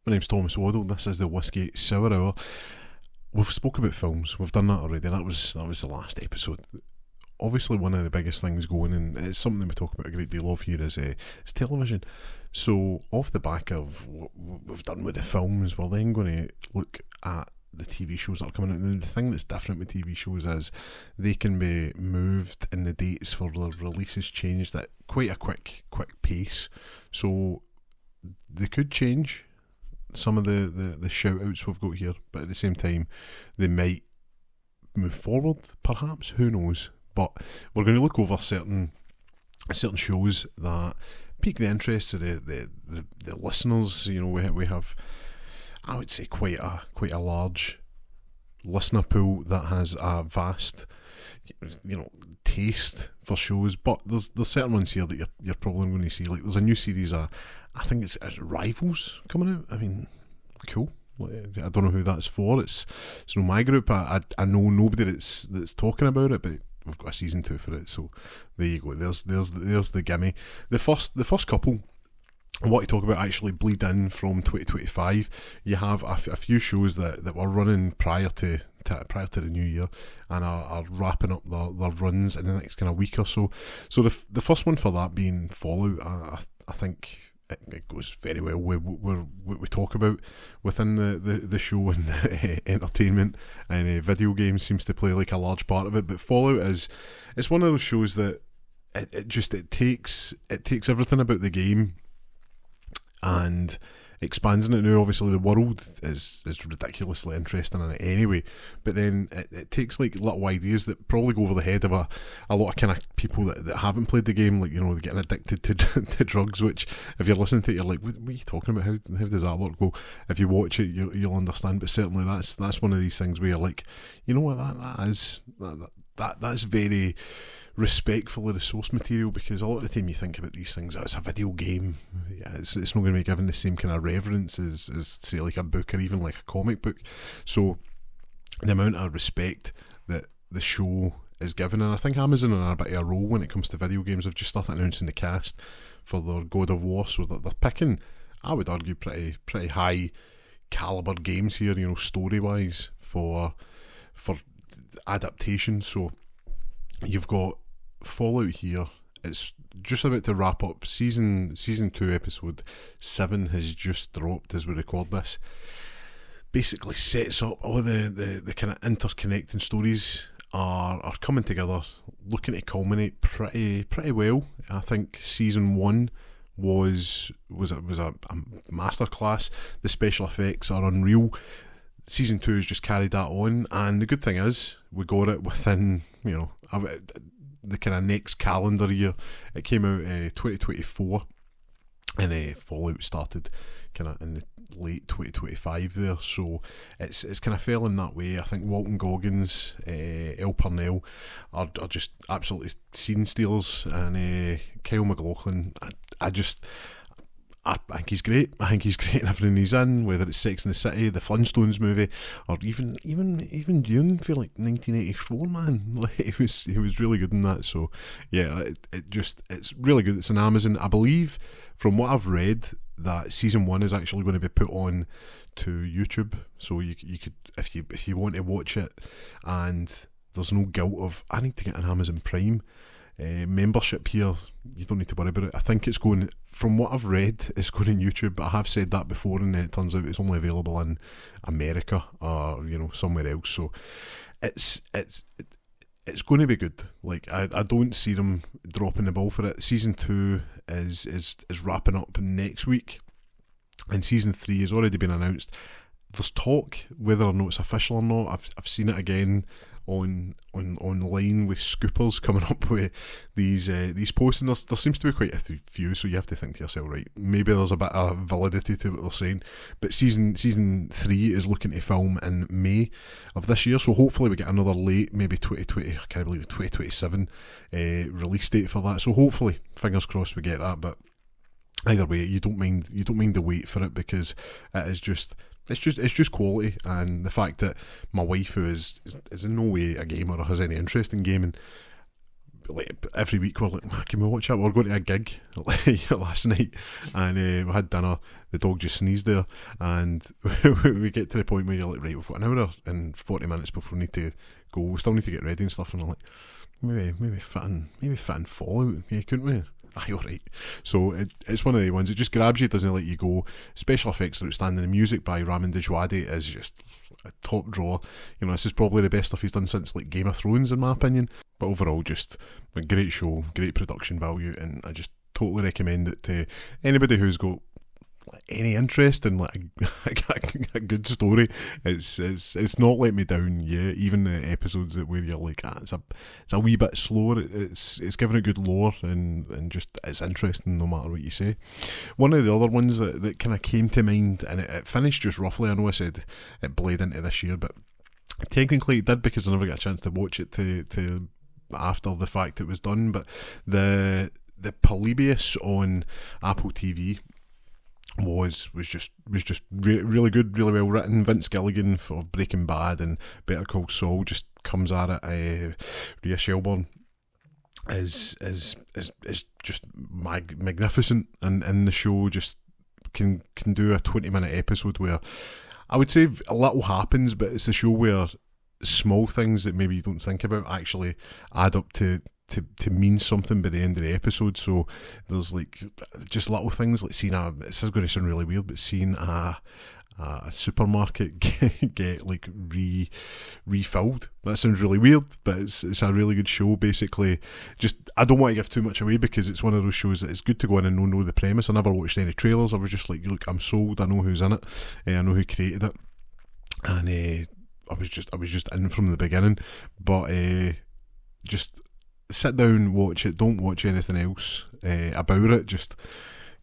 My name's Thomas Waddle. This is the Whisky Sour Hour. We've spoken about films. We've done that already. That was the last episode. Obviously, one of the biggest things going, and it's something we talk about a great deal of here, is television. So, off the back of what we've done with the films, we're then going to look at the TV shows that are coming out. And the thing that's different with TV shows is they can be moved, and the dates for the releases changed at quite a quick pace. So, they could change some of the shout outs we've got here, but at the same time they might move forward, perhaps, who knows. But we're going to look over certain shows that pique the interest of the listeners. You know, we have, I would say, quite a large listener pool that has a vast, taste for shows. But there's certain ones here that you're probably going to see. Like, there's a new series, I think it's Rivals coming out. I mean, cool. I don't know who that's for. It's not my group. I know nobody that's talking about it, but we've got a season 2 for it. So there you go. There's the gimme. The first couple I want to talk about actually bleed in from 2025. You have a few shows that were running prior to the new year and are wrapping up their runs in the next kind of week or so. So the first one for that being Fallout, I think it goes very well with what we talk about within the show, and entertainment and video games seems to play like a large part of it. But Fallout it's one of those shows that it takes everything about the game and expands on it. Now, obviously, the world is ridiculously interesting in it anyway, but then it takes like little ideas that probably go over the head of a lot of kind of people that haven't played the game, like, they're getting addicted to drugs, which if you're listening to it, you're like, what are you talking about? How does that work? Well, if you watch it, you'll understand. But certainly that's one of these things where you're like, you know what, that's very respectful of the source material, because a lot of the time you think about these things, it's a video game, it's not going to be given the same kind of reverence as say like a book or even like a comic book. So the amount of respect that the show is given, and I think Amazon are in a bit of a role when it comes to video games. They've just started announcing the cast for their God of War, so they're picking, I would argue, pretty high caliber games here, story wise for adaptation. So you've got Fallout here. It's just about to wrap up. Season 2 episode 7 has just dropped as we record this. Basically sets up all the kind of interconnecting stories are coming together, looking to culminate pretty well. I think season 1 was a masterclass. The special effects are unreal. Season 2 has just carried that on, and the good thing is we got it within the kind of next calendar year. It came out 2024, and Fallout started kind of in the late 2025 there. So it's kind of fell in that way. I think Walton Goggins, El Purnell are just absolutely scene stealers, and Kyle MacLachlan, I think he's great. I think he's great in everything he's in, whether it's Sex and the City, the Flintstones movie, or even Dune for like 1984, man. Like, he was really good in that. So yeah, it's really good. It's on Amazon. I believe, from what I've read, that season 1 is actually going to be put on to YouTube, so you could, if you want to watch it, and there's no guilt of I need to get an Amazon Prime membership here. You don't need to worry about it. I think it's going, from what I've read, it's going on YouTube, but I have said that before, and then it turns out it's only available in America or somewhere else. So it's going to be good. Like, I don't see them dropping the ball for it. Season 2 is wrapping up next week, and season 3 has already been announced. There's talk whether or not it's official or not. I've seen it again online with scoopers coming up with these posts, and there seems to be quite a few, so you have to think to yourself, right, maybe there's a bit of validity to what they're saying. But season 3 is looking to film in May of this year, so hopefully we get another late, maybe 2020, I can't believe it, 2027 release date for that. So hopefully, fingers crossed, we get that. But either way, you don't mind the wait for it, because it is just It's just quality, and the fact that my wife, who is in no way a gamer or has any interest in gaming, like every week we're like, can we watch that? We're going to a gig last night, and we had dinner. The dog just sneezed there, and we get to the point where you're like, right, we've got an hour and 40 minutes before we need to go. We still need to get ready and stuff, and I'm like, maybe fit in Fallout, yeah, couldn't we? Aye, alright. So it's one of the ones, it just grabs you, doesn't let you go. Special effects are outstanding. The music by Ramin Djawadi is just a top drawer. You know, this is probably the best stuff he's done since like Game of Thrones, in my opinion. But overall, just a great show, great production value, and I just totally recommend it to anybody who's got any interest in like a good story. It's not let me down yet. Even the episodes that where you're like, it's a wee bit slower. It's giving it good lore and just it's interesting no matter what you say. One of the other ones that kind of came to mind, and it finished just roughly. I know I said it bled into this year, but technically it did because I never got a chance to watch it to after the fact it was done. But the Polybius on Apple TV was just really good, really well written. Vince Gilligan for Breaking Bad and Better Call Saul just comes at it. Rhea Shelburne is just magnificent, and in the show just can do a 20-minute episode where I would say a little happens, but it's a show where small things that maybe you don't think about actually add up to mean something by the end of the episode. So there's like just little things like seeing this is going to sound really weird, but seeing a supermarket get like refilled. That sounds really weird, but it's a really good show. Basically, just I don't want to give too much away because it's one of those shows that it's good to go in and know the premise. I never watched any trailers. I was just like, look, I'm sold. I know who's in it. I know who created it, and I was just in from the beginning. But just sit down, watch it. Don't watch anything else about it. Just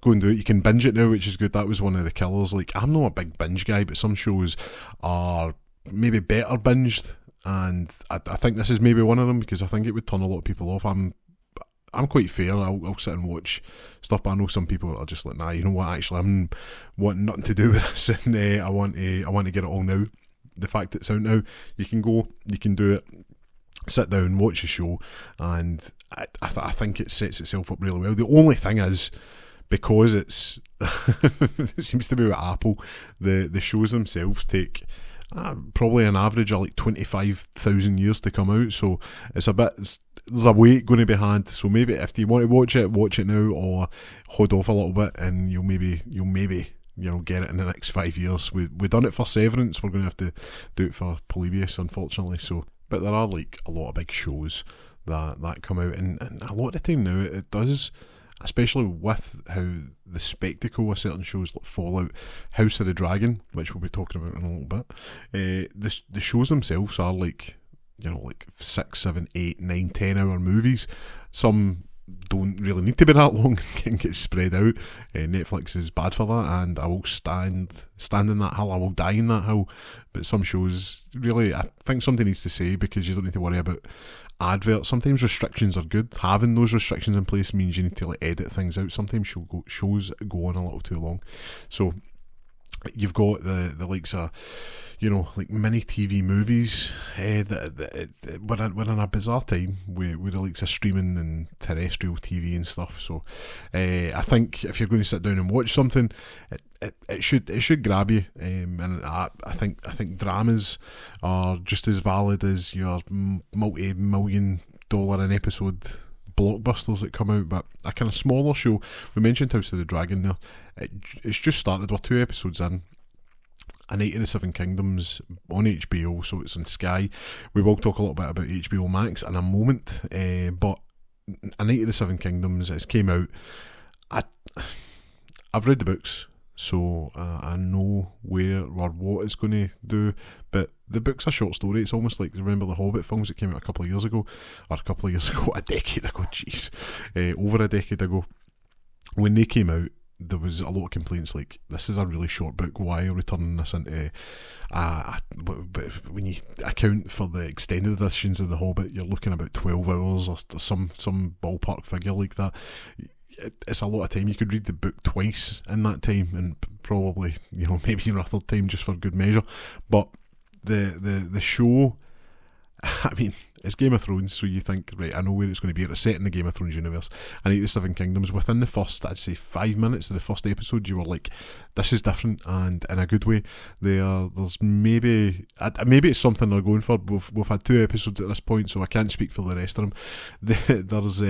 go and do it. You can binge it now, which is good. That was one of the killers. Like, I'm not a big binge guy, but some shows are maybe better binged, and I think this is maybe one of them because I think it would turn a lot of people off. I'm quite fair. I'll sit and watch stuff, but I know some people are just like, nah, you know what? Actually, I'm wanting nothing to do with this, and I want to get it all now. The fact it's out now, you can go, you can do it. Sit down, watch the show, and I think it sets itself up really well. The only thing is, because it's it seems to be with Apple, the shows themselves take probably an average of like 25,000 years to come out, so it's a bit, there's a wait going to be had. So maybe if you want to watch it now, or hold off a little bit, and you'll maybe get it in the next 5 years. We've done it for Severance, we're going to have to do it for Polybius, unfortunately. So, but there are like a lot of big shows that come out, and a lot of the time now it does, especially with how the spectacle of certain shows like Fallout, House of the Dragon, which we'll be talking about in a little bit. The shows themselves are like, like 6, 7, 8, 9, 10 hour movies. Some don't really need to be that long and can get spread out. Netflix is bad for that, and I will stand in that hill. I will die in that hill. But some shows, really, I think something needs to say, because you don't need to worry about adverts. Sometimes restrictions are good. Having those restrictions in place means you need to edit things out. Sometimes shows go on a little too long. So you've got the likes of, like mini TV movies that we're in a bizarre time with the likes of streaming and terrestrial TV and stuff. So I think if you're going to sit down and watch something, it should grab you. And I think dramas are just as valid as your multi-million-dollar an episode blockbusters that come out. But a kind of smaller show, we mentioned House of the Dragon there, it's just started, we're 2 episodes in. A Night of the Seven Kingdoms on HBO, so it's on Sky. We will talk a little bit about HBO Max in a moment, but A Night of the Seven Kingdoms, it's came out. I've read the books, so I know where or what it's going to do, but the book's a short story. It's almost like, remember the Hobbit films that came out a decade ago, jeez, over a decade ago. When they came out, there was a lot of complaints like, this is a really short book, why are we turning this into but when you account for the extended editions of The Hobbit, you're looking about 12 hours or some ballpark figure like that. It's a lot of time. You could read the book twice in that time, and probably, maybe a third time just for good measure. But the show, I mean, it's Game of Thrones, so you think, right, I know where it's going to be. It's set in the Game of Thrones universe. And 8 of the Seven Kingdoms, within the first, I'd say 5 minutes of the first episode, you were like, this is different, and in a good way. There's maybe it's something they're going for. We've had 2 episodes at this point, so I can't speak for the rest of them. There's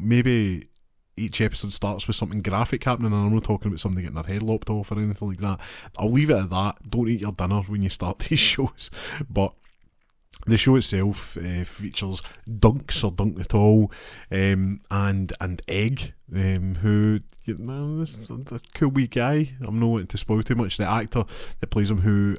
maybe each episode starts with something graphic happening, and I'm not talking about somebody getting their head lopped off or anything like that. I'll leave it at that. Don't eat your dinner when you start these shows. But the show itself features Dunks or Dunk at all, and Egg, who, this is a cool wee guy. I'm not wanting to spoil too much. The actor that plays him, who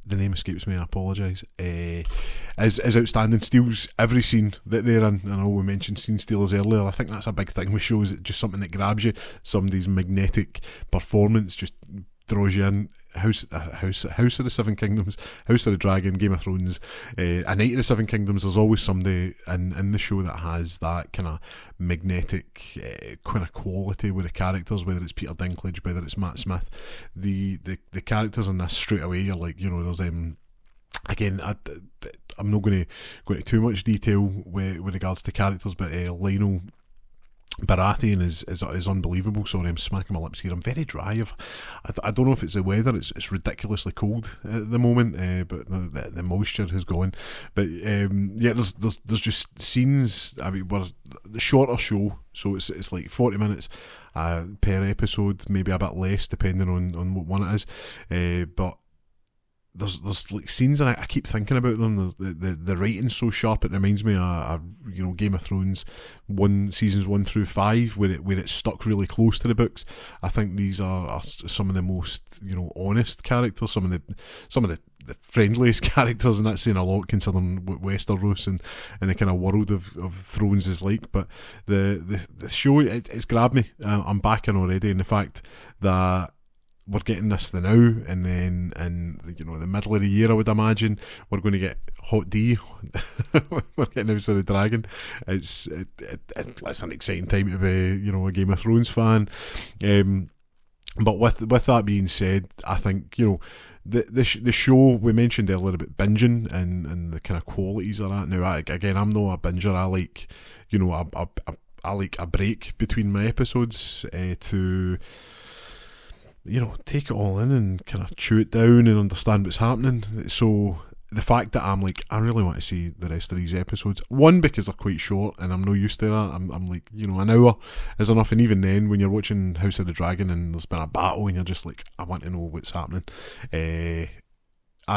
the name escapes me, I apologise, is outstanding. Steals every scene that they're in. I know we mentioned scene stealers earlier. I think that's a big thing with shows. It's just something that grabs you. Somebody's magnetic performance just draws you in. House of the Seven Kingdoms, House of the Dragon, Game of Thrones, and 8 of the Seven Kingdoms. There's always somebody in the show that has that kind of magnetic kind of quality with the characters, whether it's Peter Dinklage, whether it's Matt Smith. The characters in this straight away, you're like, there's again, I'm not going to go into too much detail with regards to characters, but Lionel Baratheon is unbelievable. Sorry, I'm smacking my lips here. I'm very dry. I don't know if it's the weather. It's ridiculously cold at the moment, but the moisture has gone. But there's just scenes. I mean, we're the shorter show, so it's like 40 minutes per episode, maybe a bit less depending on what one it is. But there's like scenes, and I keep thinking about them. The writing's so sharp. It reminds me of Game of Thrones, seasons 1 through 5, where it's stuck really close to the books. I think these are some of the most honest characters, some of the friendliest characters, and that's saying a lot considering what Westeros and the kind of world of Thrones is like. But the show, it's grabbed me. I'm back in already, and the fact that we're getting this the now, and then in the middle of the year, I would imagine we're going to get Hot D. We're getting House of the Dragon. It's an exciting time to be a Game of Thrones fan. But with that being said, I think the show we mentioned earlier about binging and the kind of qualities of that. Now, I'm not a binger. I like I like a break between my episodes to take it all in and kind of chew it down and understand what's happening. So the fact that I'm like, I really want to see the rest of these episodes. One, because they're quite short and I'm not used to that. I'm like, an hour is enough. And even then, when you're watching House of the Dragon and there's been a battle and you're just like, I want to know what's happening. I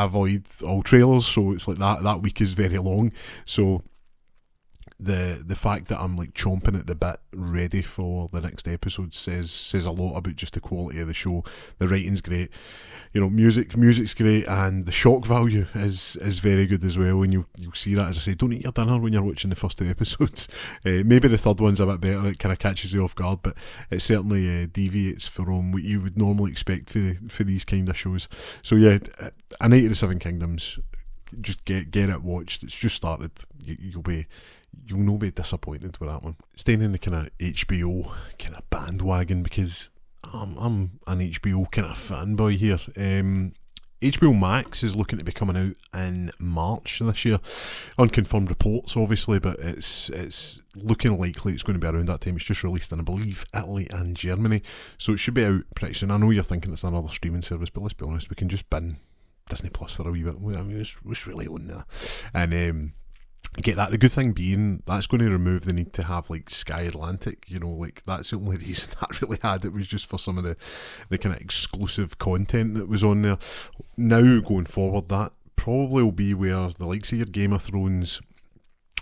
avoid all trailers, so it's like that week is very long. So the fact that I'm like chomping at the bit, ready for the next episode, says a lot about just the quality of the show. The writing's great, music's great, and the shock value is very good as well. And you'll see that, as I say, don't eat your dinner when you're watching the first 2 episodes. Maybe the third one's a bit better. It kind of catches you off guard, but it certainly deviates from what you would normally expect for these kind of shows. So yeah, an 8 of the Seven Kingdoms. Just get it watched. It's just started. You'll not be disappointed with that one. Staying in the kind of HBO kind of bandwagon, because I'm an HBO kind of fanboy here. HBO Max is looking to be coming out in March this year. Unconfirmed reports, obviously, but it's looking likely it's going to be around that time. It's just released in, I believe, Italy and Germany, so it should be out pretty soon. I know you're thinking it's another streaming service, but let's be honest, we can just bin Disney Plus for a wee bit. I mean, it's really on there, and get that. The good thing being that's going to remove the need to have like Sky Atlantic. Like that's the only reason that really had it, was just for some of the kind of exclusive content that was on there. Now going forward, that probably will be where the likes of your Game of Thrones,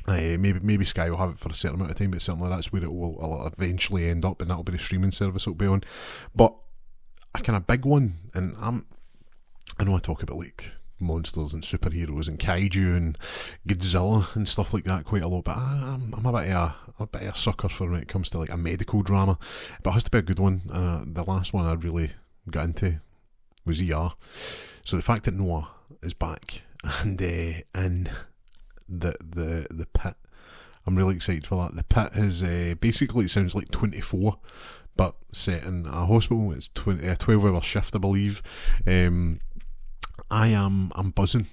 maybe Sky will have it for a certain amount of time, but certainly that's where it will eventually end up, and that'll be the streaming service it'll be on. But a kind of big one, and I know I talk about like monsters and superheroes and kaiju and Godzilla and stuff like that quite a lot, but I'm a bit of a sucker for when it comes to like a medical drama, but it has to be a good one. The last one I really got into was ER, so the fact that Noah is back and in the Pit, I'm really excited for that. The Pit is basically, it sounds like 24, but set in a hospital. It's a 12-hour shift, I believe. I'm buzzing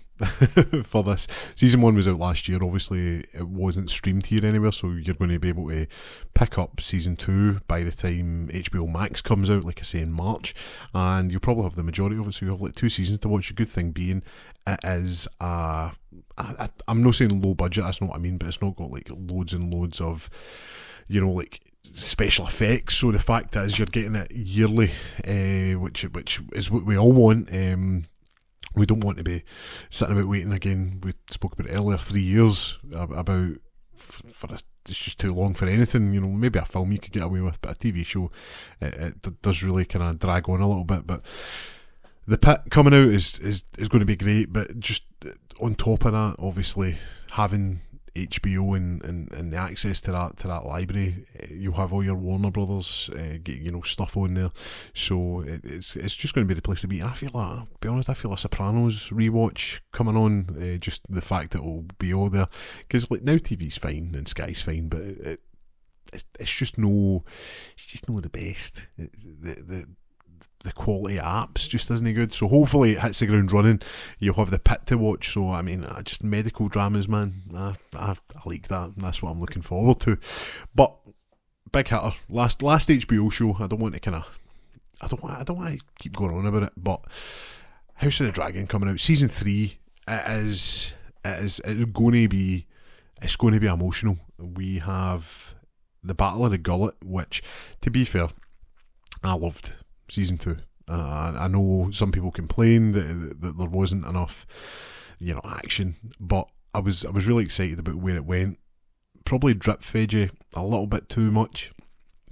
for this. Season 1 was out last year. Obviously, it wasn't streamed here anywhere, so you're going to be able to pick up Season 2 by the time HBO Max comes out, like I say, in March, and you'll probably have the majority of it, so you'll have like 2 seasons to watch. A good thing being, it is I'm not saying low budget, that's not what I mean, but it's not got like loads and loads of, like special effects, so the fact is you're getting it yearly, which is what we all want. We don't want to be sitting about waiting again. We spoke about it earlier, 3 years about it's just too long for anything. Maybe a film you could get away with, but a TV show it does really kind of drag on a little bit. But The Pit coming out is going to be great, but just on top of that, obviously having HBO and the access to that library, you'll have all your Warner Brothers stuff on there, so it's just going to be the place to be. And I feel like, I'll be honest, I feel a Sopranos rewatch coming on, just the fact that it'll be all there, because like now TV's fine and Sky's fine, but it's just no the best. The quality of apps just isn't good, so hopefully it hits the ground running. You'll have The Pit to watch, so I mean, just medical dramas, man, I like that, and that's what I'm looking forward to. But big hitter, last HBO show. I don't want to keep going on about it, but House of the Dragon coming out, season 3. It's going to be emotional. We have the Battle of the Gullet, which, to be fair, I loved season 2. I know some people complain that there wasn't enough, action, but I was really excited about where it went. Probably drip fed you a little bit too much.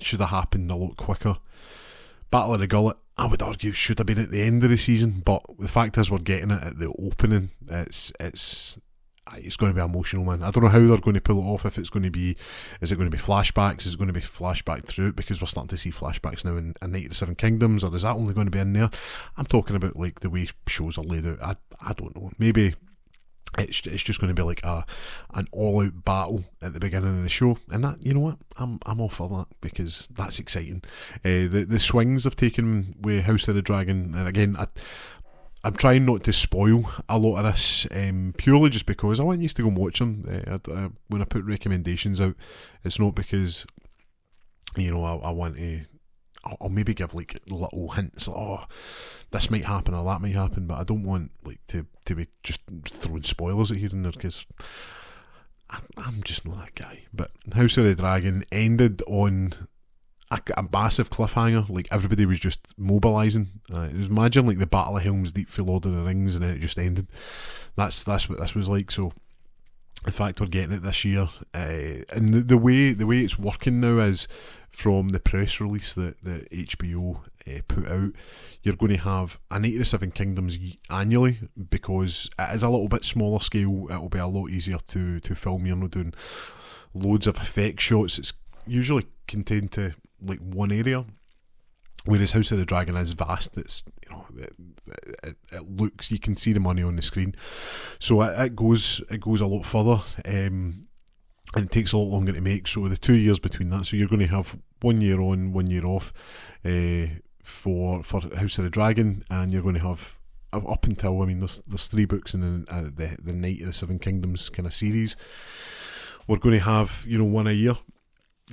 Should have happened a lot quicker. Battle of the Gullet, I would argue, should have been at the end of the season, but the fact is we're getting it at the opening. It's going to be emotional, man. I don't know how they're going to pull it off. Is it going to be flashbacks? Is it going to be flashback through it? Because we're starting to see flashbacks now in Night of the Seven Kingdoms, or is that only going to be in there? I'm talking about like the way shows are laid out. I don't know. Maybe it's just going to be like an all-out battle at the beginning of the show, and that, you know what, I'm all for that, because that's exciting. The swings they've taken with House of the Dragon, and again, I'm trying not to spoil a lot of this, purely just because I want you to go and watch them. When I put recommendations out, it's not because, I want to. I'll maybe give like little hints, like, this might happen or that might happen, but I don't want like to be just throwing spoilers at here and there, because I'm just not that guy. But House of the Dragon ended on a massive cliffhanger. Like, everybody was just mobilising. It was, imagine like the Battle of Helm's Deep for Lord of the Rings, and then it just ended. That's what this was like. So the fact we're getting it this year, and the way it's working now is, from the press release that HBO put out, you're going to have a Night of the Seven Kingdoms annually, because it is a little bit smaller scale. It'll be a lot easier to film. You're not doing loads of effect shots. It's usually contained to like one area, whereas House of the Dragon is vast. It's, it looks, you can see the money on the screen, so it goes a lot further, and it takes a lot longer to make. So the 2 years between that, so you're going to have 1 year on, 1 year off, for House of the Dragon, and you're going to have up until, I mean, there's 3 books in the Night of the Seven Kingdoms kind of series. We're going to have, one a year.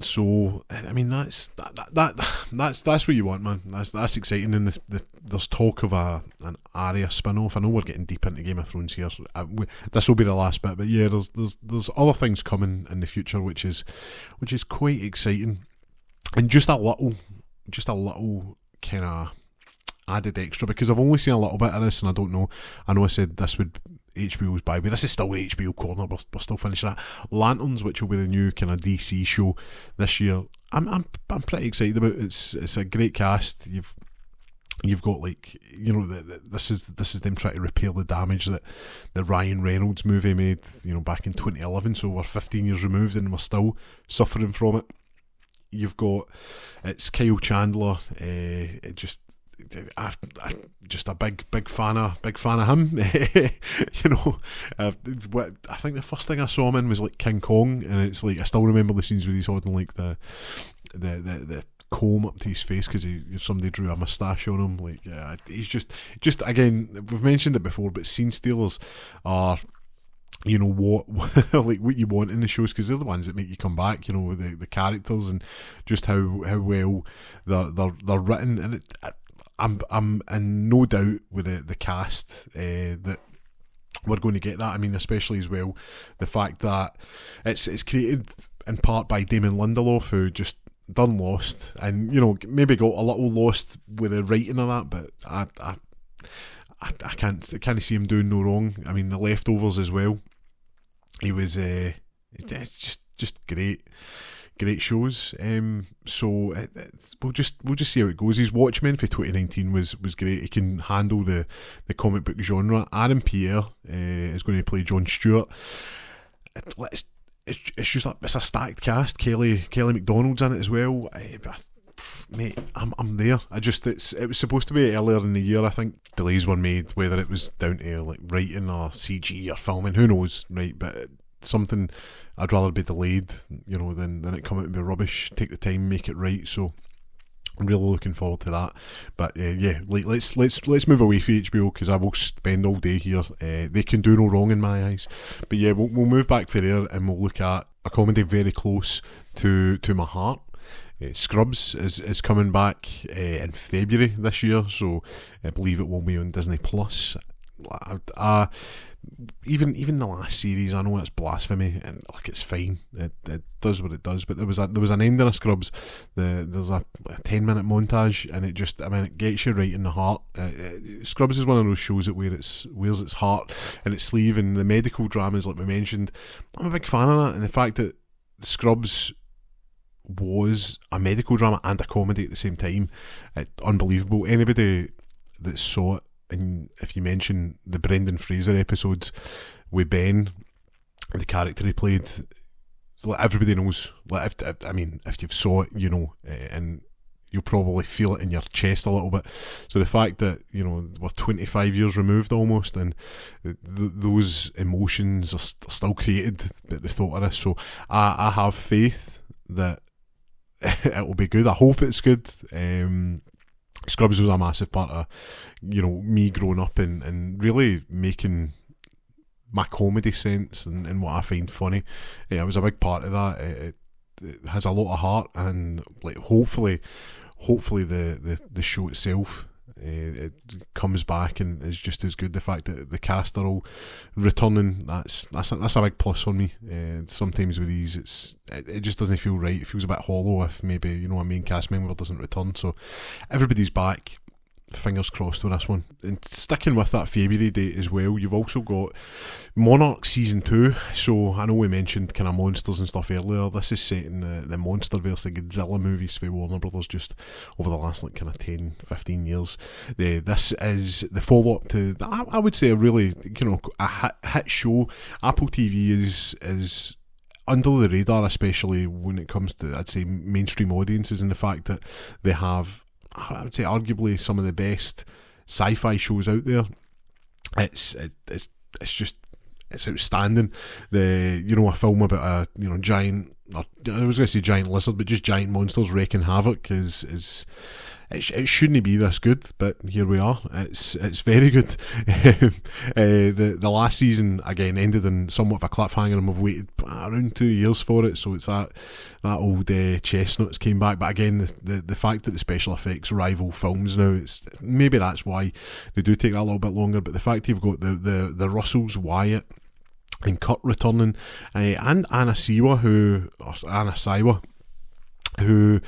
So I mean, that's what you want, man. That's exciting. And there's talk of an Arya spin-off. I know we're getting deep into Game of Thrones here. This will be the last bit, but yeah, there's other things coming in the future, which is quite exciting, and just a little kind of added extra, because I've only seen a little bit of this, and I don't know. I know I said this would HBO's by, but this is still HBO corner. We're still finishing that. Lanterns, which will be the new kind of DC show this year. I'm pretty excited about it. It's a great cast. You've got, like, this is them trying to repair the damage that the Ryan Reynolds movie made, back in 2011. So we're 15 years removed, and we're still suffering from it. You've got, it's Kyle Chandler. I'm just a big fan of him. I think the first thing I saw him in was like King Kong, and it's like, I still remember the scenes where he's holding like the comb up to his face because somebody drew a moustache on him. Like, yeah, he's just again, we've mentioned it before, but scene stealers are, you know, what like what you want in the shows, because they're the ones that make you come back. You know, the characters and just how well they're written, and I'm in no doubt with the cast that we're going to get that. I mean, especially as well the fact that it's created in part by Damon Lindelof, who just done Lost, and, you know, maybe got a little lost with the writing of that, but I can't see him doing no wrong. I mean, The Leftovers as well. He was it's just great shows. So we'll just see how it goes. His Watchmen for 2019 was great. He can handle the comic book genre. Aaron Pierre is going to play Jon Stewart. It's just it's a stacked cast. Kelly MacDonald's in it as well. Mate, I'm there. It was supposed to be earlier in the year. I think delays were made, whether it was down to like writing or CG or filming, who knows, right? But something, I'd rather be delayed, you know, than it come out and be rubbish. Take the time, make it right. So I'm really looking forward to that. But yeah, like, let's move away from HBO, because I will spend all day here. They can do no wrong in my eyes. But yeah, we'll move back for there, and we'll look at a comedy very close to my heart. Scrubs is coming back in February this year, so I believe it will be on Disney Plus. Even the last series, I know it's blasphemy, and like, it's fine. It does what it does. But there was an ending of Scrubs. There's a 10-minute montage, and it gets you right in the heart. Scrubs is one of those shows that wears its heart in its sleeve, and the medical dramas, like we mentioned, I'm a big fan of that. And the fact that Scrubs was a medical drama and a comedy at the same time, unbelievable. Anybody that saw it, and if you mention the Brendan Fraser episodes with Ben, the character he played, like, everybody knows. Like, if you've saw it, you know, and you'll probably feel it in your chest a little bit. So the fact that, you know, we're 25 years removed almost, and those emotions are still created at the thought of this. So I have faith that it will be good. I hope it's good. Scrubs was a massive part of, you know, me growing up and really making my comedy sense and what I find funny. It was a big part of that. It has a lot of heart, and like hopefully the show itself, it comes back and is just as good. The fact that the cast are all returning, that's a big plus for me. Sometimes with these, it just doesn't feel right. It feels a bit hollow if maybe, you know, a main cast member doesn't return. So everybody's back. Fingers crossed with this one. And sticking with that February date as well, you've also got Monarch Season 2. So I know we mentioned kind of monsters and stuff earlier. This is set in the Monsterverse, the Godzilla movies for Warner Brothers, just over the last like kind of 10-15 years. This is the follow-up to, I would say, a really, you know, a hit show. Apple TV is under the radar, especially when it comes to, I'd say, mainstream audiences, and the fact that they have, I would say, arguably some of the best sci-fi shows out there. It's outstanding. A film about a, you know, giant, or I was going to say giant lizard, but just giant monsters wreaking havoc is it shouldn't be this good, but here we are. It's very good. The last season again ended in somewhat of a cliffhanger, and we've waited around 2 years for it. So it's that old chestnuts came back. But again, the fact that the special effects rival films now, maybe that's why they do take that a little bit longer. But the fact you've got the Russells, Wyatt and Kurt returning, and Anna Saiwa, who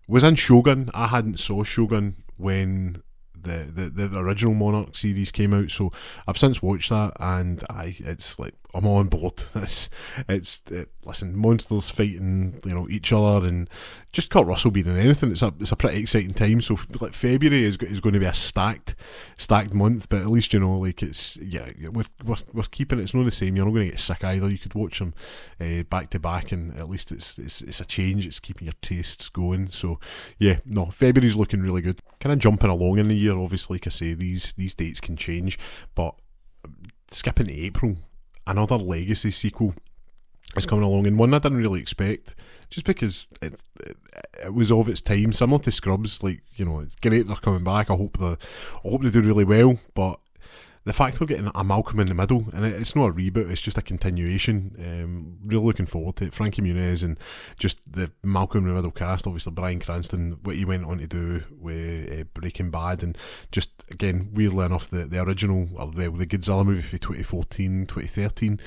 was in Shogun. I hadn't saw Shogun when the original Monarch series came out, so I've since watched that, and it's like, I'm on board. Listen, monsters fighting, you know, each other, and just Kurt Russell being in anything. It's a pretty exciting time. So like February is going to be a stacked month, but at least, you know, like, it's, yeah, we're keeping it. It's not the same. You're not going to get sick either. You could watch them back to back, and at least it's a change. It's keeping your tastes going. So yeah, no, February's looking really good. Kind of jumping along in the year. Obviously, like I say, these dates can change, but skipping to April, another Legacy sequel is coming along, and one I didn't really expect, just because it was of its time, similar to Scrubs. Like, you know, it's great they're coming back. I hope they do really well, but the fact we're getting a Malcolm in the Middle, and it's not a reboot, it's just a continuation. Really looking forward to it. Frankie Muniz and just the Malcolm in the Middle cast, obviously Bryan Cranston, what he went on to do with Breaking Bad, and just, again, weirdly enough, the original, or the Godzilla movie from 2014, 2013,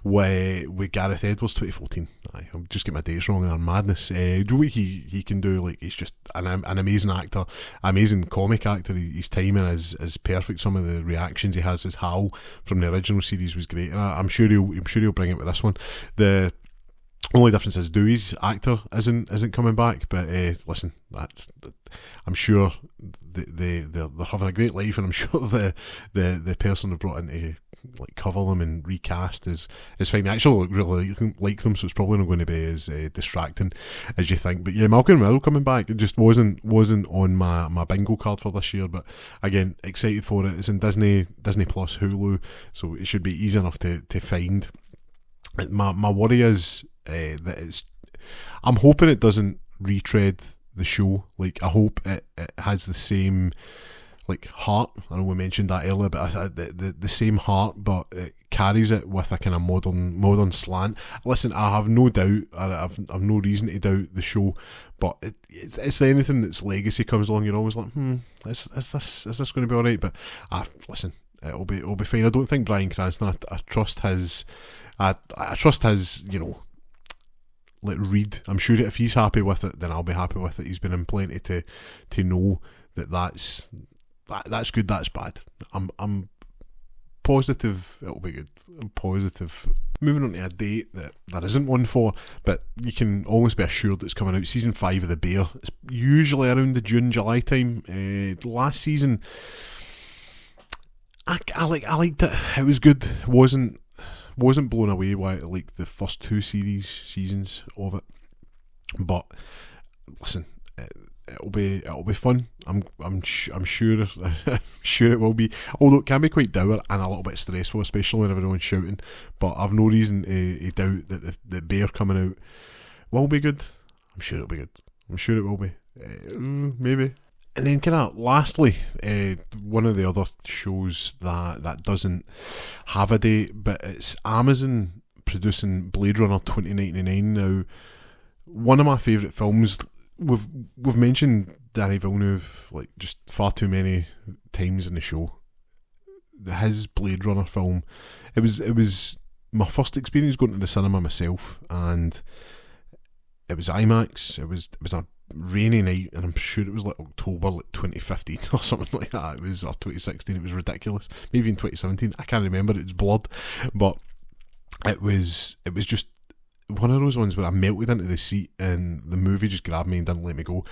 with Gareth Edwards, 2014. I'm just getting my dates wrong in our madness. What he can do, like, he's just an amazing actor, amazing comic actor. His timing is perfect. Some of the reactions he has as Hal from the original series was great, and I'm sure he'll bring it with this one. The only difference is Dewey's actor isn't coming back, but listen, I'm sure they're having a great life, and I'm sure the person they brought in to like cover them and recast is fine. I actually really like them, so it's probably not going to be as distracting as you think. But yeah, Malcolm in the Middle coming back, it just wasn't on my bingo card for this year. But again, excited for it. It's in Disney Plus, Hulu, so it should be easy enough to find. My worry is that I'm hoping it doesn't retread the show. Like, I hope it has the same, like, heart. I know we mentioned that earlier, but the same heart, but it carries it with a kind of modern slant. Listen, I have no doubt, I've no reason to doubt the show, but it's anything that's legacy comes along, you're always like, is this going to be alright? But listen, it'll be fine. I don't think Bryan Cranston, I trust his, you know, like, read. I'm sure if he's happy with it, then I'll be happy with it. He's been in plenty to know that's good, that's bad. I'm positive it'll be good. I'm positive. Moving on to a date that there isn't one for, but you can almost be assured it's coming out. Season 5 of The Bear. It's usually around the June-July time. Last season, I liked it. It was good. Wasn't blown away by like the first 2 seasons of it, but listen, it'll be fun. I'm sure it will be. Although it can be quite dour and a little bit stressful, especially when everyone's shouting. But I've no reason to doubt that the Bear coming out will be good. I'm sure it'll be good. I'm sure it will be. Maybe. And then, kind of lastly, one of the other shows that doesn't have a date, but it's Amazon producing Blade Runner 2099 now. One of my favourite films. We've mentioned Denis Villeneuve like just far too many times in the show. His Blade Runner film, it was my first experience going to the cinema myself, and it was IMAX. It was a rainy night, and I'm sure it was like October, like 2015 or something like that. It was, or 2016. It was ridiculous. Maybe in 2017. I can't remember. It was blurred, but it was just one of those ones where I melted into the seat and the movie just grabbed me and didn't let me go.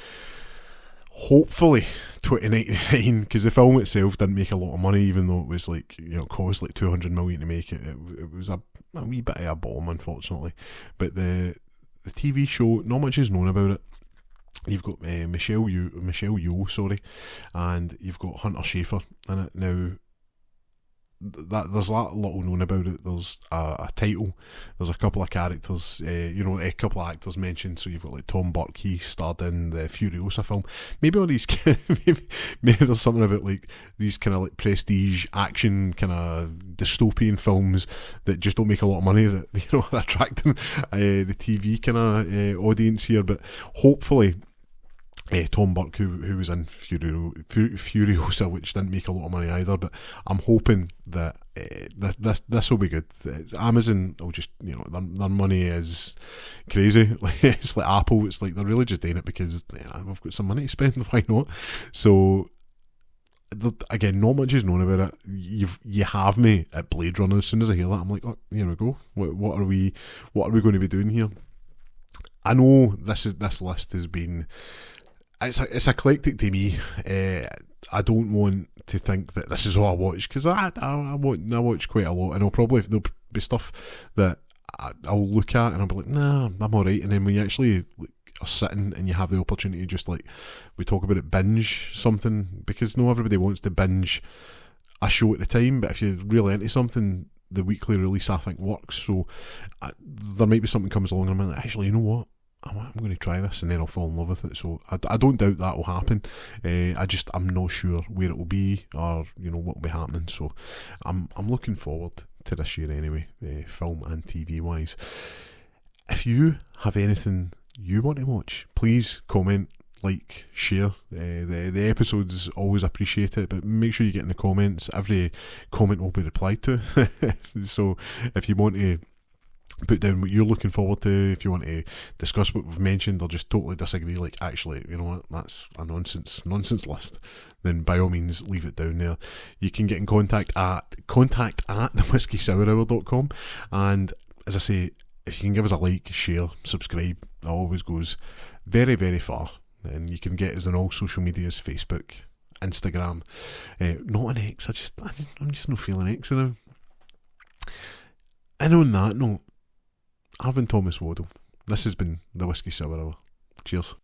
Hopefully 2099, because the film itself didn't make a lot of money, even though it was like, you know, cost like 200 million to make it. It was a wee bit of a bomb, unfortunately. But the TV show, not much is known about it. You've got Michelle Yeoh, and you've got Hunter Schafer in it. Now, there's a little known about it. There's a title, there's a couple of characters, a couple of actors mentioned. So you've got like Tom Burke, he starred in the Furiosa film. Maybe all these maybe there's something about like these kind of like prestige action kind of dystopian films that just don't make a lot of money, that, you know, are attracting the TV kind of audience here. But hopefully Tom Burke, who was in Furiosa, which didn't make a lot of money either, but I'm hoping that this will be good. Amazon will just, you know, their money is crazy. It's like Apple. It's like they're really just doing it because we've got some money to spend. Why not? So again, not much is known about it. You have me at Blade Runner. As soon as I hear that, I'm like, oh, here we go. What are we going to be doing here? I know this list has been. It's eclectic to me. I don't want to think that this is all I watch, because I watch quite a lot, and there'll be stuff that I'll look at and I'll be like, nah, I'm alright. And then when you actually are sitting and you have the opportunity to just, like we talk about it, binge something, because not everybody wants to binge a show at the time, but if you're really into something, the weekly release I think works. So there might be something comes along and I'm like, actually, you know what? I'm going to try this, and then I'll fall in love with it. So I don't doubt that will happen. I'm not sure where it will be or what will be happening. So I'm looking forward to this year anyway, film and TV wise. If you have anything you want to watch, please comment, like, share. The episodes always appreciate it, but make sure you get in the comments. Every comment will be replied to. So if you want to put down what you're looking forward to, if you want to discuss what we've mentioned or just totally disagree, like, actually, you know what, that's a nonsense list, then by all means leave it down there. You can get in contact at thewhiskeysourhour.com, and as I say, if you can give us a like, share, subscribe, it always goes very, very far. And you can get us on all social medias, Facebook, Instagram, not on X. I'm just not feeling X now. And on that note, I've been Thomas Waddle. This has been the Whisky Sour Hour. Cheers.